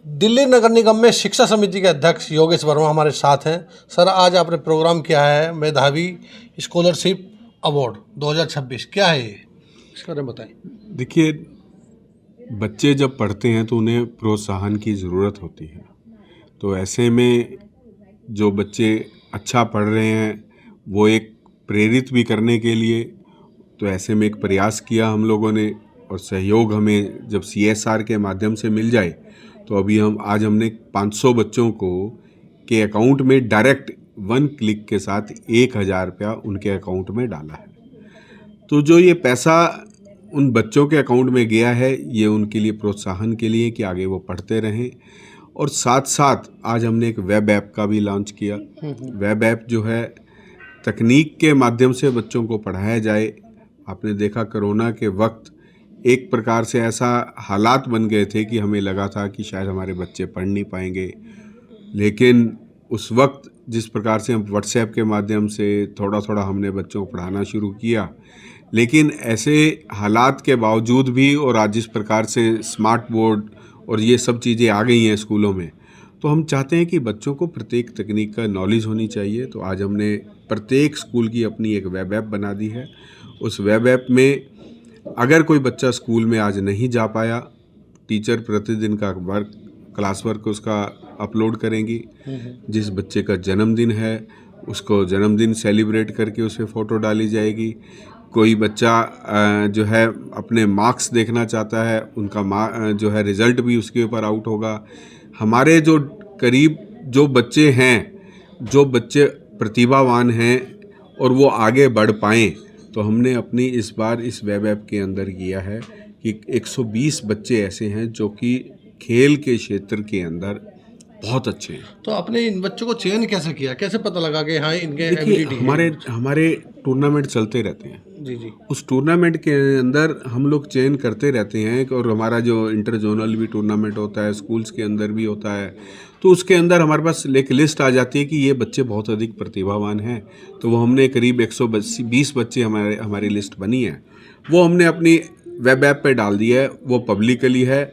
दिल्ली नगर निगम में शिक्षा समिति के अध्यक्ष योगेश वर्मा हमारे साथ हैं। सर, आज आपने प्रोग्राम किया है मेधावी स्कॉलरशिप अवार्ड 2026, क्या है ये, इसके बारे में बताएं। देखिए, बच्चे जब पढ़ते हैं तो उन्हें प्रोत्साहन की ज़रूरत होती है। तो ऐसे में जो बच्चे अच्छा पढ़ रहे हैं वो एक प्रेरित भी करने के लिए, तो ऐसे में एक प्रयास किया हम लोगों ने, और सहयोग हमें जब CSR के माध्यम से मिल जाए तो अभी आज हमने 500 बच्चों को के अकाउंट में डायरेक्ट 1 क्लिक के साथ 1000 रुपया उनके अकाउंट में डाला है। तो जो ये पैसा उन बच्चों के अकाउंट में गया है, ये उनके लिए प्रोत्साहन के लिए कि आगे वो पढ़ते रहें। और साथ साथ आज हमने एक वेब ऐप का भी लॉन्च किया। वेब ऐप जो है, तकनीक के माध्यम से बच्चों को पढ़ाया जाए। आपने देखा कोरोना के वक्त एक प्रकार से ऐसा हालात बन गए थे कि हमें लगा था कि शायद हमारे बच्चे पढ़ नहीं पाएंगे, लेकिन उस वक्त जिस प्रकार से हम व्हाट्सएप के माध्यम से थोड़ा थोड़ा हमने बच्चों को पढ़ाना शुरू किया, लेकिन ऐसे हालात के बावजूद भी, और आज जिस प्रकार से स्मार्ट बोर्ड और ये सब चीज़ें आ गई हैं स्कूलों में, तो हम चाहते हैं कि बच्चों को प्रत्येक तकनीक का नॉलेज होनी चाहिए। तो आज हमने प्रत्येक स्कूल की अपनी एक वेब ऐप बना दी है। उस वेब ऐप में अगर कोई बच्चा स्कूल में आज नहीं जा पाया, टीचर प्रतिदिन का क्लास वर्क उसका अपलोड करेंगी। जिस बच्चे का जन्मदिन है उसको जन्मदिन सेलिब्रेट करके उस पर फ़ोटो डाली जाएगी। कोई बच्चा जो है अपने मार्क्स देखना चाहता है, उनका जो है रिज़ल्ट भी उसके ऊपर आउट होगा। हमारे जो करीब जो बच्चे हैं, जो बच्चे प्रतिभावान हैं और वो आगे बढ़ पाएँ, तो हमने अपनी इस बार इस वेब ऐप के अंदर किया है कि 120 बच्चे ऐसे हैं जो कि खेल के क्षेत्र के अंदर बहुत अच्छे हैं। तो आपने इन बच्चों को चयन कैसे किया, कैसे पता लगा कि हाँ इनके देखिए, एबिलिटी है? हमारे टूर्नामेंट चलते रहते हैं। जी जी। उस टूर्नामेंट के अंदर हम लोग चयन करते रहते हैं, और हमारा जो इंटर जोनल भी टूर्नामेंट होता है, स्कूल्स के अंदर भी होता है, तो उसके अंदर हमारे पास एक लिस्ट आ जाती है कि ये बच्चे बहुत अधिक प्रतिभावान हैं। तो वो हमने करीब 120 बच्चे हमारी लिस्ट बनी है, वो हमने अपनी वेब ऐप पे डाल दी है। वो पब्लिकली है।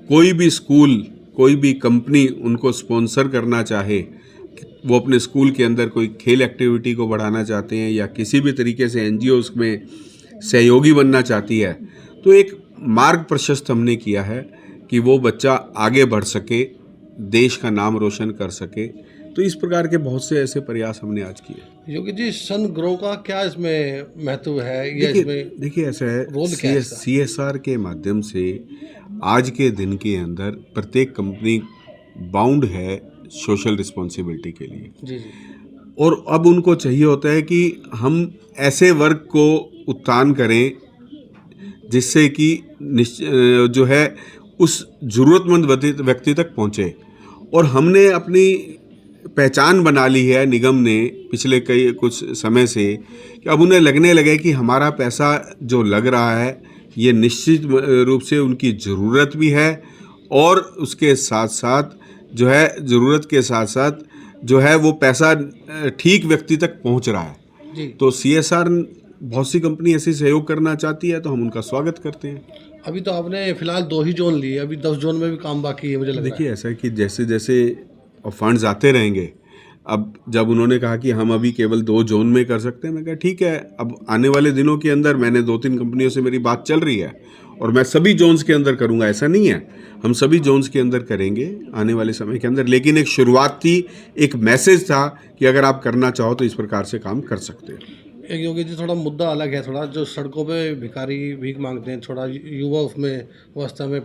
कोई भी स्कूल, कोई भी कंपनी उनको स्पॉन्सर करना चाहे, वो अपने स्कूल के अंदर कोई खेल एक्टिविटी को बढ़ाना चाहते हैं या किसी भी तरीके से NGO उसमें सहयोगी बनना चाहती है, तो एक मार्ग प्रशस्त हमने किया है कि वो बच्चा आगे बढ़ सके, देश का नाम रोशन कर सके। तो इस प्रकार के बहुत से ऐसे प्रयास हमने आज किए। योगी जी, सन ग्रो का क्या इसमें महत्व है, या इसमें देखिए ऐसा है, रोल क्या है इसका? CSR के माध्यम से आज के दिन के अंदर प्रत्येक कंपनी बाउंड है सोशल रिस्पॉन्सिबिलिटी के लिए। जी जी। और अब उनको चाहिए होता है कि हम ऐसे वर्ग को उत्थान करें जिससे कि जो है उस ज़रूरतमंद व्यक्ति तक पहुँचे। और हमने अपनी पहचान बना ली है निगम ने पिछले कुछ समय से, कि अब उन्हें लगने लगे कि हमारा पैसा जो लग रहा है ये निश्चित रूप से उनकी ज़रूरत भी है, और उसके साथ साथ जो है ज़रूरत के साथ साथ जो है वो पैसा ठीक व्यक्ति तक पहुंच रहा है जी। तो CSR बहुत सी कंपनी ऐसे सहयोग करना चाहती है, तो हम उनका स्वागत करते हैं। अभी तो आपने फिलहाल 2 ही जोन लिए, अभी 10 जोन में भी काम बाकी है मुझे लग रहा है। देखिए ऐसा है कि जैसे जैसे फंड्स आते रहेंगे, अब जब उन्होंने कहा कि हम अभी केवल 2 जोन में कर सकते हैं, मैं कहा ठीक है। अब आने वाले दिनों के अंदर मैंने 2-3 कंपनियों से मेरी बात चल रही है, और मैं सभी जोन्स के अंदर करूंगा, ऐसा नहीं है, हम सभी जोन्स के अंदर करेंगे आने वाले समय के अंदर। लेकिन एक शुरुआत थी, एक मैसेज था कि अगर आप करना चाहो तो इस प्रकार से काम कर सकते हैं। एक योगी जी, थोड़ा मुद्दा अलग है, थोड़ा जो सड़कों पे भिखारी भीख मांगते हैं, थोड़ा युवा उसमें अवस्था में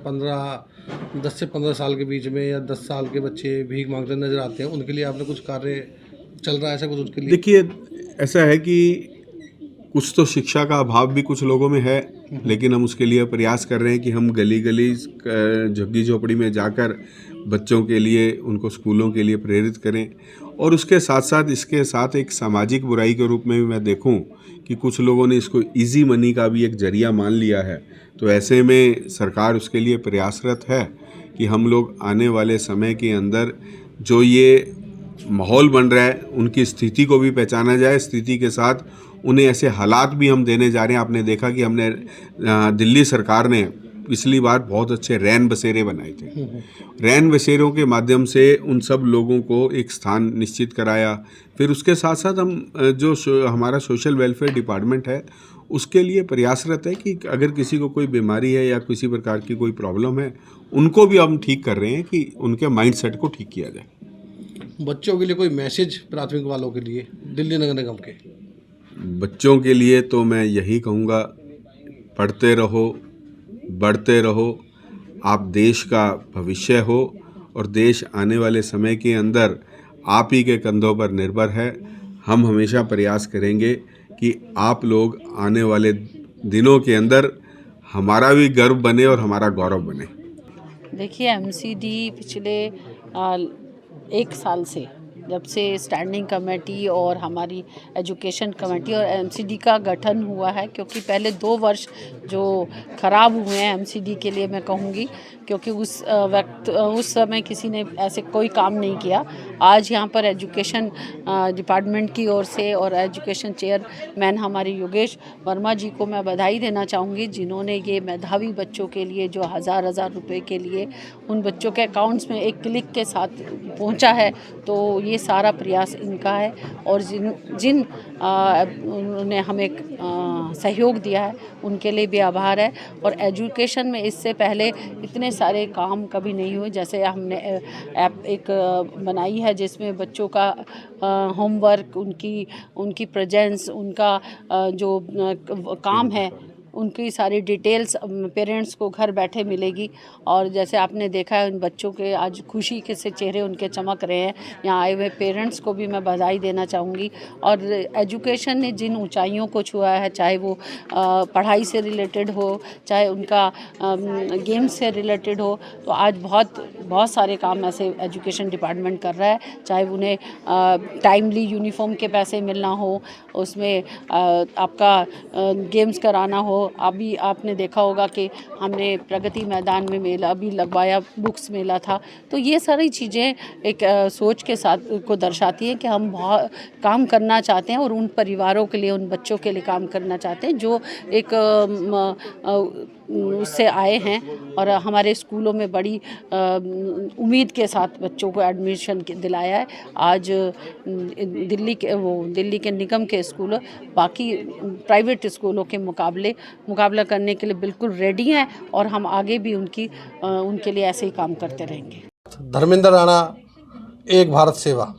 10 से 15 साल के बीच में या 10 साल के बच्चे भीख मांगते नजर आते हैं, उनके लिए आपने कुछ कार्य चल रहा है ऐसा कुछ उनके लिए? देखिए ऐसा है कि कुछ तो शिक्षा का अभाव भी कुछ लोगों में है, लेकिन हम उसके लिए प्रयास कर रहे हैं कि हम गली गली झुग्गी झोपड़ी में जाकर बच्चों के लिए, उनको स्कूलों के लिए प्रेरित करें। और उसके साथ साथ इसके साथ एक सामाजिक बुराई के रूप में भी मैं देखूं कि कुछ लोगों ने इसको इजी मनी का भी एक जरिया मान लिया है। तो ऐसे में सरकार उसके लिए प्रयासरत है कि हम लोग आने वाले समय के अंदर जो ये माहौल बन रहा है उनकी स्थिति को भी पहचाना जाए, स्थिति के साथ उन्हें ऐसे हालात भी हम देने जा रहे हैं। आपने देखा कि हमने दिल्ली सरकार ने पिछली बार बहुत अच्छे रैन बसेरे बनाए थे। रैन बसेरों के माध्यम से उन सब लोगों को एक स्थान निश्चित कराया। फिर उसके साथ साथ हम हमारा सोशल वेलफेयर डिपार्टमेंट है उसके लिए प्रयासरत है कि अगर किसी को कोई बीमारी है या किसी प्रकार की कोई प्रॉब्लम है उनको भी हम ठीक कर रहे हैं कि उनके माइंडसेट को ठीक किया जाए। बच्चों के लिए कोई मैसेज प्राथमिक वालों के लिए दिल्ली नगर निगम के? बच्चों के लिए तो मैं यही कहूँगा, पढ़ते रहो, बढ़ते रहो, आप देश का भविष्य हो और देश आने वाले समय के अंदर आप ही के कंधों पर निर्भर है। हम हमेशा प्रयास करेंगे कि आप लोग आने वाले दिनों के अंदर हमारा भी गर्व बने और हमारा गौरव बने। देखिए, एमसीडी पिछले 1 साल से, जब से स्टैंडिंग कमेटी और हमारी एजुकेशन कमेटी और एमसीडी का गठन हुआ है, क्योंकि पहले 2 वर्ष जो ख़राब हुए हैं एमसीडी के लिए मैं कहूँगी, क्योंकि उस समय किसी ने ऐसे कोई काम नहीं किया। आज यहाँ पर एजुकेशन डिपार्टमेंट की ओर से और एजुकेशन चेयरमैन हमारे योगेश वर्मा जी को मैं बधाई देना चाहूँगी, जिन्होंने ये मेधावी बच्चों के लिए जो हज़ार रुपए के लिए उन बच्चों के अकाउंट्स में एक क्लिक के साथ पहुँचा है। तो ये सारा प्रयास इनका है और जिन उन्होंने हमें सहयोग दिया है उनके लिए भी आभार है। और एजुकेशन में इससे पहले इतने सारे काम कभी नहीं हुए। जैसे हमने ऐप एक बनाई है जिसमें बच्चों का होमवर्क, उनकी प्रेजेंस, उनका जो काम है, उनकी सारी डिटेल्स पेरेंट्स को घर बैठे मिलेगी। और जैसे आपने देखा है उन बच्चों के आज खुशी के से चेहरे उनके चमक रहे हैं। यहाँ आए हुए पेरेंट्स को भी मैं बधाई देना चाहूँगी। और एजुकेशन ने जिन ऊंचाइयों को छुआ है, चाहे वो पढ़ाई से रिलेटेड हो, चाहे उनका गेम्स से रिलेटेड हो, तो आज बहुत सारे काम ऐसे एजुकेशन डिपार्टमेंट कर रहा है। चाहे उन्हें टाइमली यूनिफॉर्म के पैसे मिलना हो, उसमें आपका गेम्स कराना हो। अभी आपने देखा होगा कि हमने प्रगति मैदान में मेला भी लगवाया, बुक्स मेला था। तो ये सारी चीज़ें एक सोच के साथ को दर्शाती हैं कि हम बहुत काम करना चाहते हैं और उन परिवारों के लिए, उन बच्चों के लिए काम करना चाहते हैं जो एक उससे आए हैं। और हमारे स्कूलों में बड़ी उम्मीद के साथ बच्चों को एडमिशन दिलाया है। आज दिल्ली के निगम के स्कूल बाकी प्राइवेट स्कूलों के मुकाबला करने के लिए बिल्कुल रेडी हैं और हम आगे भी उनके लिए ऐसे ही काम करते रहेंगे। धर्मेंद्र राणा, एक भारत सेवा।